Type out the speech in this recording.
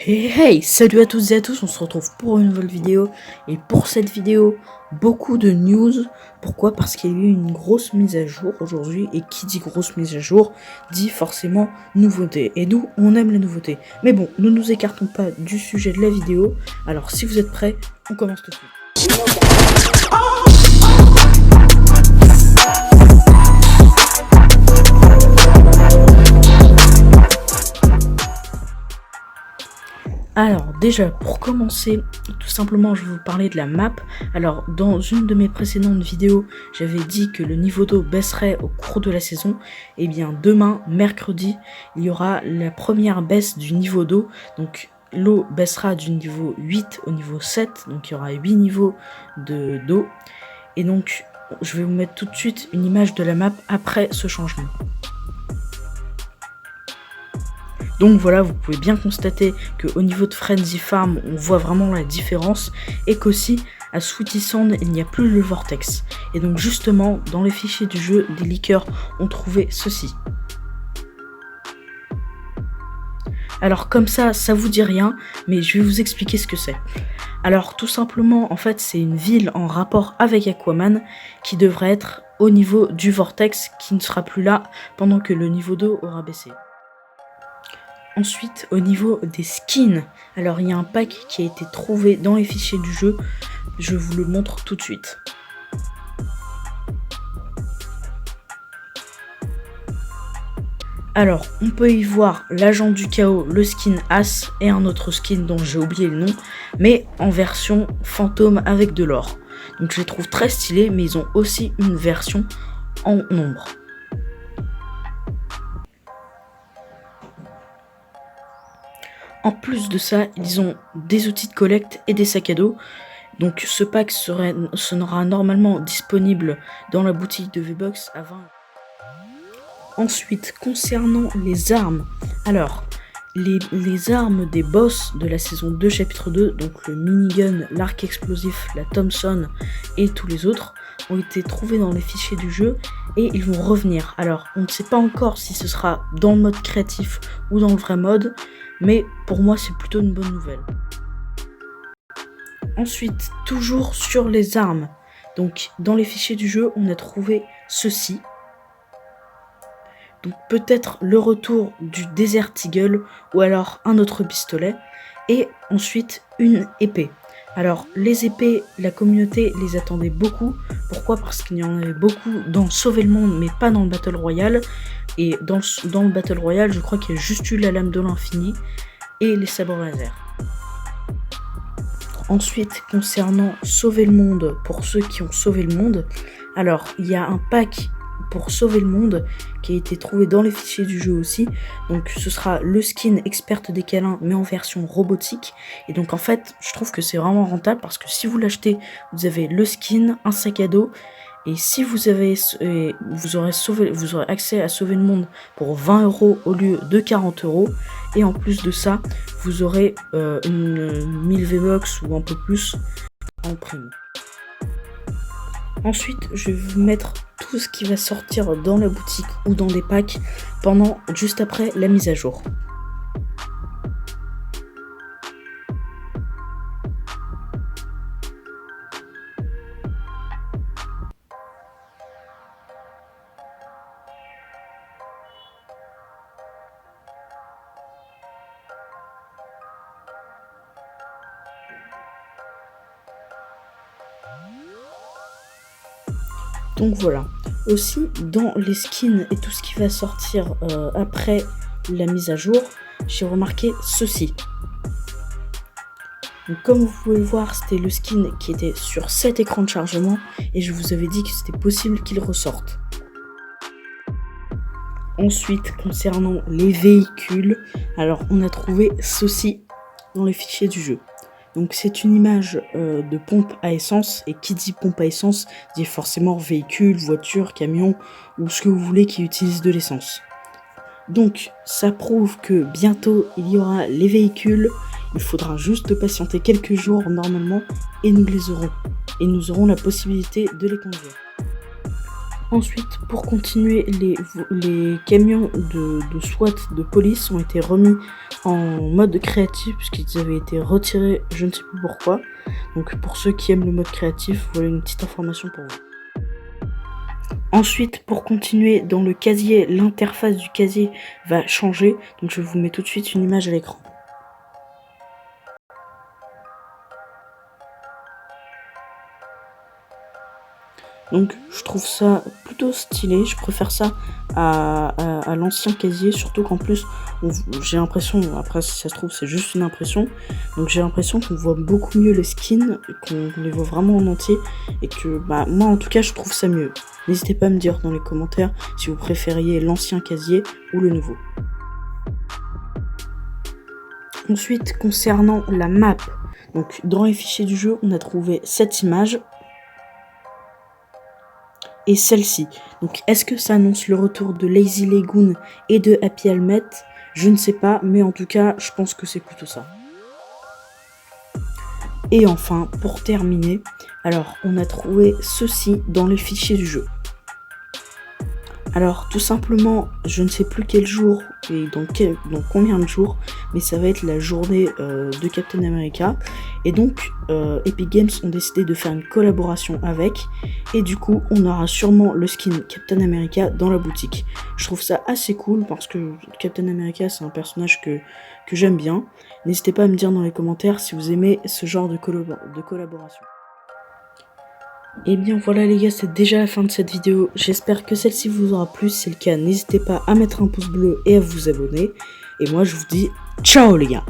Hey, salut à toutes et à tous, on se retrouve pour une nouvelle vidéo. Et pour cette vidéo, beaucoup de news. Pourquoi? Parce qu'il y a eu une grosse mise à jour aujourd'hui. Et qui dit grosse mise à jour, dit forcément nouveauté. Et nous, on aime les nouveautés. Mais bon, ne nous écartons pas du sujet de la vidéo. Alors si vous êtes prêts, on commence tout de suite. Alors déjà, pour commencer, tout simplement je vais vous parler de la map. Alors dans une de mes précédentes vidéos, j'avais dit que le niveau d'eau baisserait au cours de la saison. Et bien demain, mercredi, il y aura la première baisse du niveau d'eau. Donc l'eau baissera du niveau 8 au niveau 7, donc il y aura 8 niveaux d'eau. Et donc je vais vous mettre tout de suite une image de la map après ce changement. Donc voilà, vous pouvez bien constater qu'au niveau de Frenzy Farm, on voit vraiment la différence et qu'aussi à Sweetie Sand, il n'y a plus le vortex. Et donc justement, dans les fichiers du jeu, des leakers ont trouvé ceci. Alors comme ça vous dit rien, mais je vais vous expliquer ce que c'est. Alors tout simplement, en fait, c'est une ville en rapport avec Aquaman qui devrait être au niveau du vortex qui ne sera plus là pendant que le niveau d'eau aura baissé. Ensuite, au niveau des skins, alors il y a un pack qui a été trouvé dans les fichiers du jeu, je vous le montre tout de suite. Alors, on peut y voir l'agent du chaos, le skin As et un autre skin dont j'ai oublié le nom, mais en version fantôme avec de l'or. Donc je les trouve très stylés, mais ils ont aussi une version en ombre. En plus de ça, ils ont des outils de collecte et des sacs à dos. Donc ce pack sera normalement disponible dans la boutique de V-Box à 20. Ensuite, concernant les armes, alors les armes des boss de la saison 2 chapitre 2, donc le minigun, l'arc explosif, la Thompson et tous les autres, ont été trouvés dans les fichiers du jeu et ils vont revenir. Alors on ne sait pas encore si ce sera dans le mode créatif ou dans le vrai mode, mais pour moi c'est plutôt une bonne nouvelle. Ensuite, toujours sur les armes, donc dans les fichiers du jeu on a trouvé ceci. Donc peut-être le retour du Desert Eagle ou alors un autre pistolet. Et ensuite une épée. Alors les épées, la communauté les attendait beaucoup. Pourquoi? Parce qu'il y en avait beaucoup dans Sauver le Monde mais pas dans le Battle Royale. Et dans le Battle Royale je crois qu'il y a juste eu la lame de l'infini et les sabres laser. Ensuite, concernant Sauver le Monde, pour ceux qui ont sauvé le monde, alors il y a un pack pour sauver le monde qui a été trouvé dans les fichiers du jeu aussi. Donc ce sera le skin experte des câlins mais en version robotique. Et donc en fait je trouve que c'est vraiment rentable parce que si vous l'achetez, vous avez le skin, un sac à dos. Et si vous aurez accès à sauver le monde pour 20 € au lieu de 40 €. Et en plus de ça, vous aurez une 1000 V-Bucks ou un peu plus en prime. Ensuite, je vais vous mettre tout ce qui va sortir dans la boutique ou dans des packs juste après la mise à jour. Donc voilà. Aussi, dans les skins et tout ce qui va sortir après la mise à jour, j'ai remarqué ceci. Donc, comme vous pouvez le voir, c'était le skin qui était sur 7 écrans de chargement et je vous avais dit que c'était possible qu'il ressorte. Ensuite, concernant les véhicules, alors on a trouvé ceci dans les fichiers du jeu. Donc c'est une image de pompe à essence, et qui dit pompe à essence dit forcément véhicule, voiture, camion ou ce que vous voulez qui utilise de l'essence. Donc ça prouve que bientôt il y aura les véhicules, il faudra juste patienter quelques jours normalement et nous les aurons. Et nous aurons la possibilité de les conduire. Ensuite, pour continuer, les camions de SWAT, de police, ont été remis en mode créatif puisqu'ils avaient été retirés, je ne sais plus pourquoi. Donc pour ceux qui aiment le mode créatif, voilà une petite information pour vous. Ensuite, pour continuer, dans le casier, l'interface du casier va changer. Donc je vous mets tout de suite une image à l'écran. Donc je trouve ça plutôt stylé, je préfère ça à l'ancien casier, surtout qu'en plus j'ai l'impression, après si ça se trouve c'est juste une impression, donc j'ai l'impression qu'on voit beaucoup mieux les skins, qu'on les voit vraiment en entier, et que bah moi en tout cas je trouve ça mieux. N'hésitez pas à me dire dans les commentaires si vous préfériez l'ancien casier ou le nouveau. Ensuite, concernant la map, donc dans les fichiers du jeu on a trouvé cette image et celle-ci. Donc est-ce que ça annonce le retour de Lazy Lagoon et de Happy Helmet? Je ne sais pas, mais en tout cas je pense que c'est plutôt ça. Et enfin, pour terminer, alors on a trouvé ceci dans les fichiers du jeu. Alors tout simplement, je ne sais plus quel jour et dans combien de jours, mais ça va être la journée de Captain America. Et donc Epic Games ont décidé de faire une collaboration avec, et du coup on aura sûrement le skin Captain America dans la boutique. Je trouve ça assez cool parce que Captain America c'est un personnage que j'aime bien. N'hésitez pas à me dire dans les commentaires si vous aimez ce genre de collaboration. Et bien voilà les gars, c'est déjà la fin de cette vidéo. J'espère que celle-ci vous aura plu. Si c'est le cas, n'hésitez pas à mettre un pouce bleu et à vous abonner. Et moi je vous dis ciao les gars.